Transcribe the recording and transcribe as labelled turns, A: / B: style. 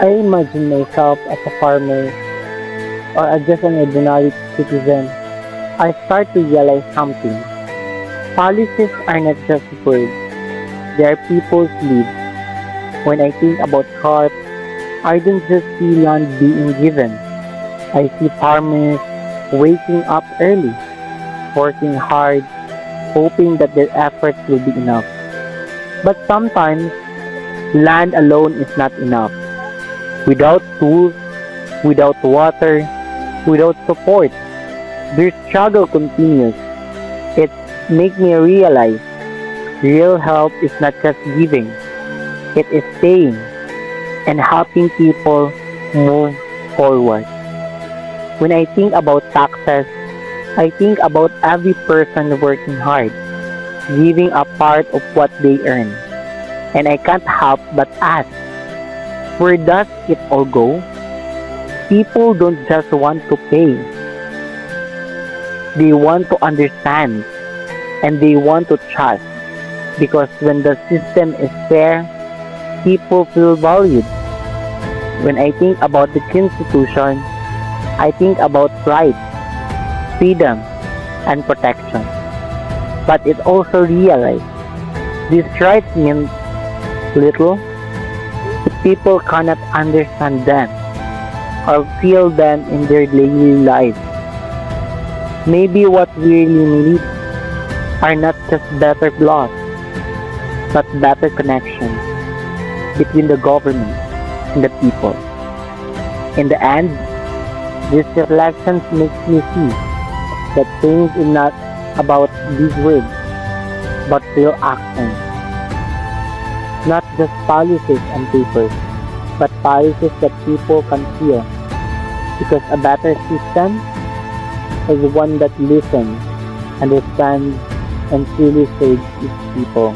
A: I imagine myself as a farmer or as just an ordinary citizen. I start to realize something. Policies are not just words, they are people's lives. When I think about crops, I don't just see land being given. I see farmers waking up early, working hard, hoping that their efforts will be enough. But sometimes, land alone is not enough. Without tools, without water, without support, their struggle continues. It makes me realize real help is not just giving, it is staying and helping people move forward. When I think about taxes, I think about every person working hard, giving a part of what they earn. And I can't help but ask, where does it all go? People don't just want to pay, they want to understand and they want to trust. Because when the system is fair, people feel valued. When I think about the Constitution, I think about rights, freedom, and protection. But it also realized these rights mean little if people cannot understand them or feel them in their daily lives. Maybe what we really need are not just better laws, but better connections between the government and the people. In the end, these reflections makes me see that change is not about big words, but real actions. Not just policies and papers, but policies that people can feel. Because a better system is one that listens, understands, and truly serves its people.